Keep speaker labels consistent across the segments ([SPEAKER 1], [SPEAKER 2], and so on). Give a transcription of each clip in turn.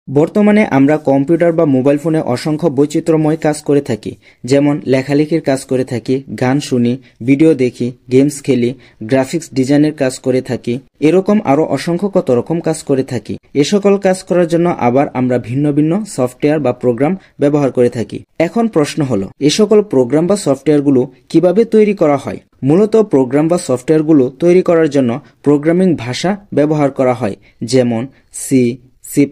[SPEAKER 1] বর্তমানে আমরা কম্পিউটার বা মোবাইল ফোনে অসংখ্য বৈচিত্র্যময় কাজ করে থাকি, যেমন লেখালেখির কাজ করে থাকি, গান শুনি, ভিডিও দেখি, গেমস খেলি, গ্রাফিক্স ডিজাইনের কাজ করে থাকি, এরকম আরো অসংখ্য কত রকম কাজ করে থাকি। এ সকল কাজ করার জন্য আবার আমরা ভিন্ন ভিন্ন সফটওয়্যার বা প্রোগ্রাম ব্যবহার করে থাকি। এখন প্রশ্ন হলো, এ সকল প্রোগ্রাম বা সফটওয়্যারগুলো কিভাবে তৈরি করা হয়? মূলত প্রোগ্রাম বা সফটওয়্যারগুলো তৈরি করার জন্য প্রোগ্রামিং ভাষা ব্যবহার করা হয়, যেমন সি, সি++,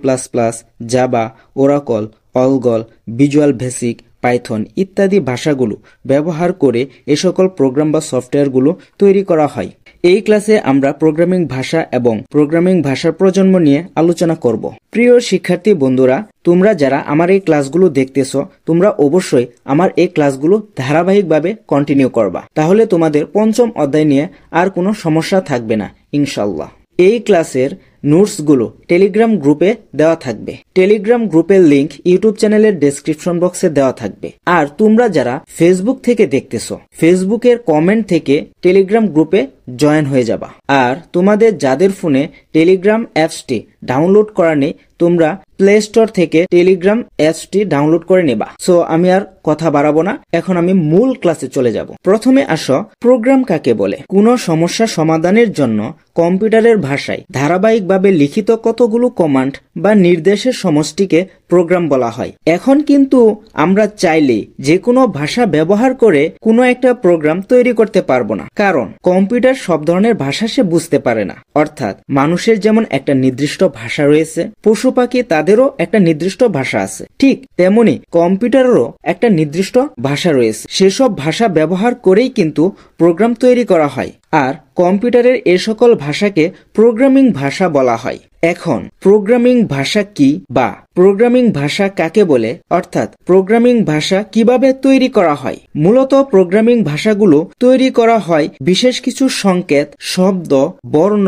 [SPEAKER 1] Java, Oracle, Algol, visual basic, Python ইত্যাদি ভাষাগুলো ব্যবহার করে এ সকল প্রোগ্রাম বা সফটওয়্যারগুলো তৈরি করা হয়। এই ক্লাসে আমরা প্রোগ্রামিং ভাষা এবং প্রোগ্রামিং ভাষার প্রজন্ম নিয়ে আলোচনা করব। প্রিয় শিক্ষার্থী বন্ধুরা, তোমরা যারা আমার এই ক্লাসগুলো দেখতেছো, তোমরা অবশ্যই আমার এই ক্লাসগুলো ধারাবাহিকভাবে কন্টিনিউ করবা, তাহলে তোমাদের পঞ্চম অধ্যায় নিয়ে আর কোনো সমস্যা থাকবে না ইনশাল্লাহ। এই ক্লাসের নোটসগুলো টেলিগ্রাম গ্রুপে দেওয়া থাকবে। টেলিগ্রাম গ্রুপের লিংক ইউটিউব চ্যানেলের ডেসক্রিপশন বক্সে দেওয়া থাকবে। আর তোমরা যারা ফেসবুক থেকে দেখতেছো, ফেসবুকের কমেন্ট থেকে টেলিগ্রাম গ্রুপে জয়েন হয়ে যাবা। আর তোমাদের যাদের ফোনে টেলিগ্রাম অ্যাপসটি ডাউনলোড করা নেই, তোমরা প্লে স্টোর থেকে টেলিগ্রাম অ্যাপসটি ডাউনলোড করে নেবা। সো আমি আর কথা বাড়াবো না, এখন আমি মূল ক্লাসে চলে যাব। প্রথমে আসো, প্রোগ্রাম কাকে বলে? কোনো সমস্যা সমাধানের জন্য কম্পিউটারের ভাষায় ধারাবাহিকভাবে লিখিত কতগুলো কমান্ড বা নির্দেশের সমষ্টিকে প্রোগ্রাম বলা হয়। এখন কিন্তু আমরা চাইলে যে কোনো ভাষা ব্যবহার করে কোনো একটা প্রোগ্রাম তৈরি করতে পারবো না, কারণ কম্পিউটার সব ধরনের ভাষা সে বুঝতে পারে না। অর্থাৎ মানুষের যেমন একটা নির্দিষ্ট ভাষা রয়েছে, পশু পাখি তাদেরও একটা নির্দিষ্ট ভাষা আছে, ঠিক তেমনি কম্পিউটারেরও একটা নির্দিষ্ট ভাষা রয়েছে। সেসব ভাষা ব্যবহার করেই কিন্তু প্রোগ্রাম তৈরি করা হয়। আর কম্পিউটারের এ সকল ভাষাকে প্রোগ্রামিং ভাষা বলা হয়। এখন প্রোগ্রামিং ভাষা কি বা প্রোগ্রামিং ভাষা কাকে বলে, অর্থাৎ প্রোগ্রামিং ভাষা কিভাবে তৈরি করা হয়? মূলত প্রোগ্রামিং ভাষাগুলো তৈরি করা হয় বিশেষ কিছু সংকেত, শব্দ, বর্ণ,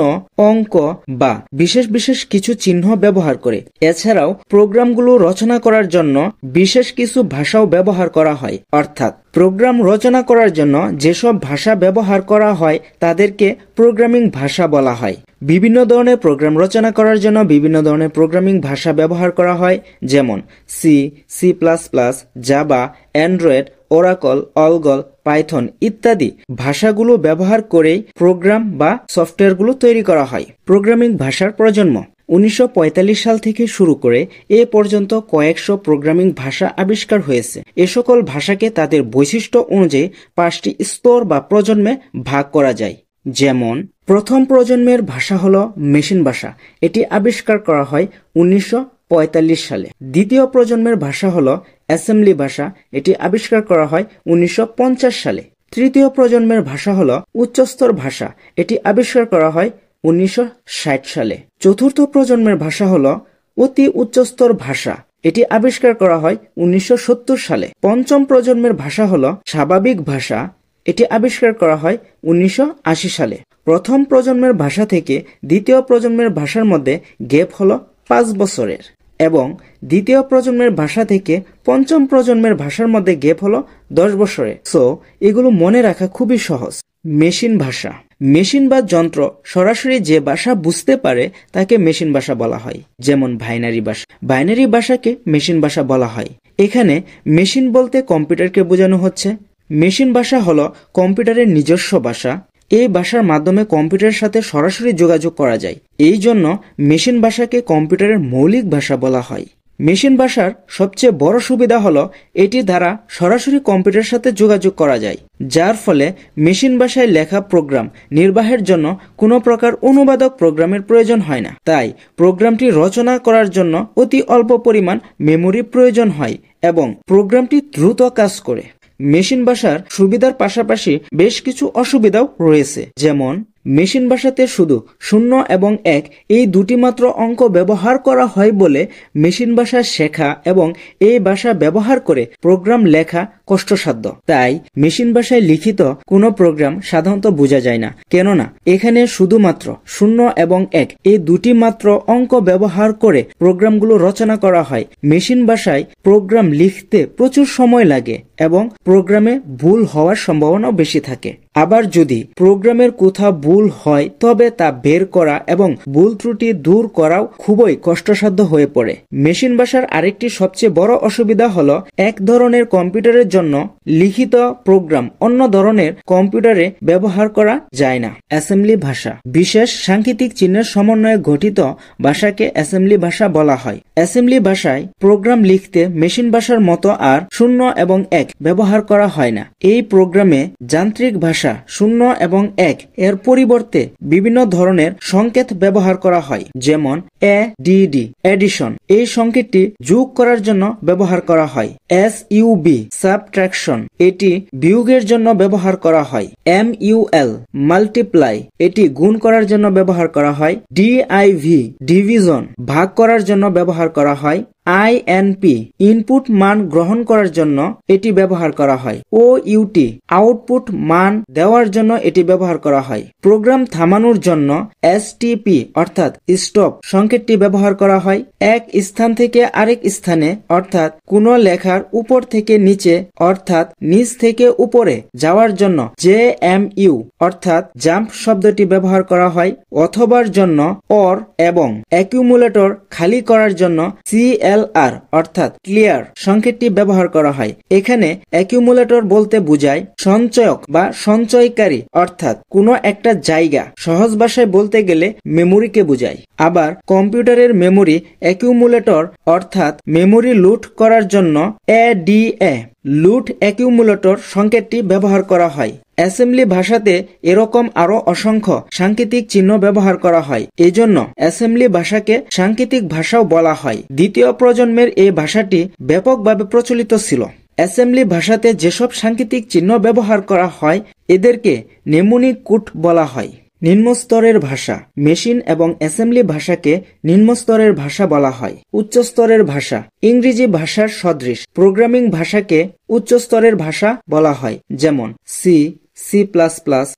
[SPEAKER 1] অঙ্ক বা বিশেষ বিশেষ কিছু চিহ্ন ব্যবহার করে। এছাড়াও প্রোগ্রামগুলো রচনা করার জন্য বিশেষ কিছু ভাষাও ব্যবহার করা হয়। অর্থাৎ প্রোগ্রাম রচনা করার জন্য যেসব ভাষা ব্যবহার করা হয় তাদেরকে প্রোগ্রামিং ভাষা বলা হয়। বিভিন্ন ধরনের প্রোগ্রাম রচনা করার জন্য বিভিন্ন ধরনের প্রোগ্রামিং ভাষা ব্যবহার করা হয়, যেমন সি, সি++, Java, Android, Oracle, Algol, Python ইত্যাদি ভাষাগুলো ব্যবহার করেই প্রোগ্রাম বা সফটওয়্যারগুলো তৈরি করা হয়। প্রোগ্রামিং ভাষার প্রজন্ম 1945 সাল থেকে শুরু করে এ পর্যন্ত কয়েকশো প্রোগ্রামিং ভাষা আবিষ্কার হয়েছে। এ সকল ভাষাকে তাদের বৈশিষ্ট্য অনুযায়ী 5টি স্তর বা প্রজন্মে ভাগ করা যায়। যেমন প্রথম প্রজন্মের ভাষা হলো মেশিন ভাষা, এটি আবিষ্কার করা হয় 1945 সালে। দ্বিতীয় প্রজন্মের ভাষা হলো অ্যাসেম্বলি ভাষা, এটি আবিষ্কার করা হয় 1950 সালে। তৃতীয় প্রজন্মের ভাষা হলো উচ্চস্তর ভাষা, এটি আবিষ্কার করা হয় 1960 সালে। চতুর্থ প্রজন্মের ভাষা হলো অতি উচ্চস্তর ভাষা, এটি আবিষ্কার করা হয় 1970 সালে। পঞ্চম প্রজন্মের ভাষা হলো স্বাভাবিক ভাষা, এটি আবিষ্কার করা হয় 1980 সালে। প্রথম প্রজন্মের ভাষা থেকে দ্বিতীয় প্রজন্মের ভাষার মধ্যে গ্যাপ হলো 5 বছরের, এবং দ্বিতীয় প্রজন্মের ভাষা থেকে পঞ্চম প্রজন্মের ভাষার মধ্যে গ্যাপ হলো 10 বছরের। সো এগুলো মনে রাখা খুবই সহজ। মেশিন ভাষা, মেশিন বা যন্ত্র সরাসরি যে ভাষা বুঝতে পারে তাকে মেশিন ভাষা বলা হয়, যেমন বাইনারি ভাষা। বাইনারি ভাষাকে মেশিন ভাষা বলা হয়। এখানে মেশিন বলতে কম্পিউটারকে বোঝানো হচ্ছে। মেশিন ভাষা হলো কম্পিউটারের নিজস্ব ভাষা। এই ভাষার মাধ্যমে কম্পিউটারের সাথে সরাসরি যোগাযোগ করা যায়। এই জন্য মেশিন ভাষাকে কম্পিউটারের মৌলিক ভাষা বলা হয়। মেশিন ভাষার সবচেয়ে বড় সুবিধা হলো এটির দ্বারা সরাসরি কম্পিউটারের সাথে যোগাযোগ করা যায়, যার ফলে মেশিন ভাষায় লেখা প্রোগ্রাম নির্বাহের জন্য কোনো প্রকার অনুবাদক প্রোগ্রামের প্রয়োজন হয় না। তাই প্রোগ্রামটি রচনা করার জন্য অতি অল্প পরিমাণ মেমোরি প্রয়োজন হয় এবং প্রোগ্রামটি দ্রুত কাজ করে। মেশিন ভাষার সুবিধার পাশাপাশি বেশ কিছু অসুবিধাও রয়েছে, যেমন মেশিন ভাষাতে শুধু 0 এবং 1 এই দুটি মাত্র অঙ্ক ব্যবহার করা হয় বলে মেশিন ভাষা শেখা এবং এই ভাষা ব্যবহার করে প্রোগ্রাম লেখা কষ্টসাধ্য। তাই মেশিন ভাষায় লিখিত কোনো প্রোগ্রাম সাধারণত বোঝা যায় না, কেননা এখানে শুধুমাত্র 0 এবং 1 এই দুটি মাত্র অঙ্ক ব্যবহার করে প্রোগ্রামগুলো রচনা করা হয়। মেশিন ভাষায় প্রোগ্রাম লিখতে প্রচুর সময় লাগে এবং প্রোগ্রামে ভুল হওয়ার সম্ভাবনাও বেশি থাকে। আবার যদি প্রোগ্রামের কোথাও ভুল হয় তবে তা বের করা এবং ভুল ত্রুটি দূর করাও খুবই কষ্টসাধ্য হয়ে পড়ে। মেশিন ভাষার আরেকটি সবচেয়ে বড় অসুবিধা হলো এক ধরনের কম্পিউটারের জন্য লিখিত প্রোগ্রাম অন্য ধরনের কম্পিউটারে ব্যবহার করা যায় না। অ্যাসেম্বলি ভাষা বিশেষ সাংকেতিক চিহ্নের সমন্বয়ে গঠিত ভাষাকে অ্যাসেম্বলি ভাষা বলা হয়। অ্যাসেম্বলি ভাষায় প্রোগ্রাম লিখতে মেশিন ভাষার মতো আর 0 এবং 1 ব্যবহার করা হয় না। এই প্রোগ্রামে যান্ত্রিক ভাষা 0 এবং 1 এর পরিবর্তে বিভিন্ন ধরনের সংকেত ব্যবহার করা হয়, যেমন ADD এডিশন এই সংকেতটি যোগ করার জন্য ব্যবহার করা হয়। SUB সাবট্রাকশন এটি বিয়োগের জন্য ব্যবহার করা হয়। MUL মাল্টিপ্লাই এটি গুণ করার জন্য ব্যবহার করা হয়। DIV ডিভিশন ভাগ করার জন্য ব্যবহার করা হয়। INP ইনপুট মান গ্রহণ করার জন্য এটি ব্যবহার করা হয়। OUT আউটপুট মান দেওয়ার জন্য এটি ব্যবহার করা হয়। প্রোগ্রাম থামানোর জন্য STP অর্থাৎ স্টপ সংকেতটি ব্যবহার করা হয়। এক স্থান থেকে আরেক স্থানে অর্থাৎ কোনো লেখার উপর থেকে নিচে অর্থাৎ নিচ থেকে উপরে যাওয়ার জন্য JMU অর্থাৎ জাম্প শব্দটি ব্যবহার করা হয়। অথবার জন্য OR এবং অ্যাকিউমুলেটর খালি করার জন্য CLR অর্থাৎ ক্লিয়ার সংকেতটি ব্যবহার করা হয়। এখানে অ্যাকিউমুলেটর বলতে বোঝায় সঞ্চয়ক বা সঞ্চয়কারী অর্থাৎ কোনো একটা জায়গা, সহজ ভাষায় বলতে গেলে মেমোরিকে বোঝায়। আবার কম্পিউটারের মেমোরি অ্যাকিউমুলেটর অর্থাৎ মেমোরি লুট করার জন্য ADA লুট অ্যাকিউমুলেটর সংকেতটি ব্যবহার করা হয়। অ্যাসেম্বলি ভাষাতে এরকম আরো অসংখ্য সাংকেতিক চিহ্ন ব্যবহার করা হয়। এজন্য অ্যাসেম্বলি ভাষাকে সাংকেতিক ভাষাও বলা হয়। দ্বিতীয় প্রজন্মের এই ভাষাটি ব্যাপকভাবে প্রচলিত ছিল। অ্যাসেম্বলি ভাষাতে যেসব সাংকেতিক চিহ্ন ব্যবহার করা হয় এদেরকে নেমোনিক কোড বলা হয়। নিম্নস্তরের ভাষা মেশিন এবং অ্যাসেম্বলি ভাষাকে নিম্নস্তরের ভাষা বলা হয়। উচ্চস্তরের ভাষা ইংরেজি ভাষার সদৃশ প্রোগ্রামিং ভাষাকে উচ্চস্তরের ভাষা বলা হয়, যেমন সি, C++,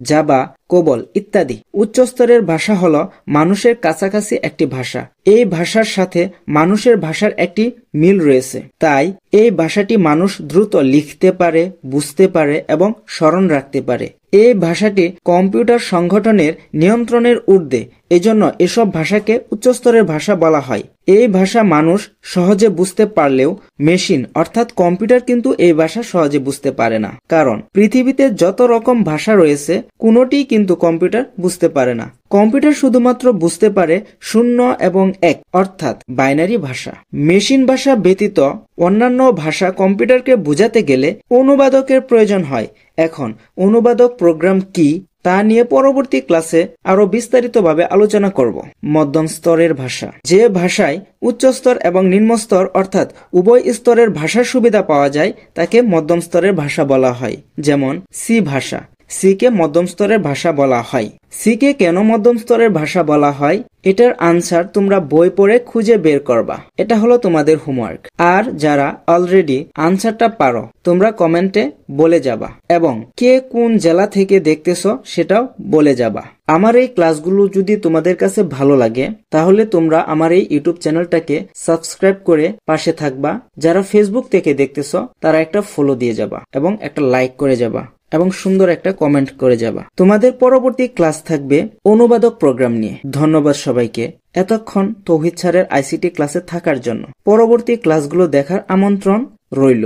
[SPEAKER 1] জাভা, কোবল ইত্যাদি। উচ্চস্তরের ভাষা হলো মানুষের কাছাকাছি একটি ভাষা। এই ভাষার সাথে মানুষের ভাষার একটি মিল রয়েছে, তাই এই ভাষাটি মানুষ দ্রুত লিখতে পারে, বুঝতে পারে এবং স্মরণ রাখতে পারে। এই ভাষাটি কম্পিউটার সংগঠনের নিয়ন্ত্রণের ঊর্ধ্বে, এজন্য এসব ভাষাকে উচ্চস্তরের ভাষা বলা হয়। এই ভাষা মানুষ সহজে বুঝতে পারলেও মেশিন অর্থাৎ কম্পিউটার কিন্তু এই ভাষা সহজে বুঝতে পারে না, কারণ পৃথিবীতে যত রকম ভাষা রয়েছে কোনোটিই কিন্তু কম্পিউটার বুঝতে পারে না। কম্পিউটার শুধুমাত্র বুঝতে পারে 0 এবং 1 অর্থাৎ বাইনারি ভাষা। মেশিন ভাষা ব্যতীত অন্যান্য ভাষা কম্পিউটারকে বোঝাতে গেলে অনুবাদকের প্রয়োজন হয়। এখন অনুবাদক প্রোগ্রাম কি তা নিয়ে পরবর্তী ক্লাসে আরো বিস্তারিতভাবে আলোচনা করব। মধ্যম স্তরের ভাষা যে ভাষায় উচ্চস্তর এবং নিম্নস্তর অর্থাৎ উভয় স্তরের ভাষার সুবিধা পাওয়া যায় তাকে মধ্যম স্তরের ভাষা বলা হয়, যেমন সি ভাষা। সিকে মধ্যম স্তরের ভাষা বলা হয়। সিকে কেন মধ্যম স্তরের ভাষা বলা হয় এটার আনসার তোমরা বই পড়ে খুঁজে বের করবা। এটা হলো তোমাদের হোমওয়ার্ক। আর যারা অলরেডি আনসারটা পারো তোমরা কমেন্টে বলে যাবা এবং কে কোন জেলা থেকে দেখতেছো সেটাও বলে যাবা। আমার এই ক্লাসগুলো যদি তোমাদের কাছে ভালো লাগে তাহলে তোমরা আমার এই ইউটিউব চ্যানেলটাকে সাবস্ক্রাইব করে পাশে থাকবা। যারা ফেসবুক থেকে দেখতেছো তারা একটা ফলো দিয়ে যাবা এবং একটা লাইক করে যাবা এবং সুন্দর একটা কমেন্ট করে যাবা। তোমাদের পরবর্তী ক্লাস থাকবে অনুবাদক প্রোগ্রাম নিয়ে। ধন্যবাদ সবাইকে এতক্ষণ তৌহিদ স্যারের আইসিটি ক্লাসে থাকার জন্য। পরবর্তী ক্লাসগুলো দেখার আমন্ত্রণ রইল।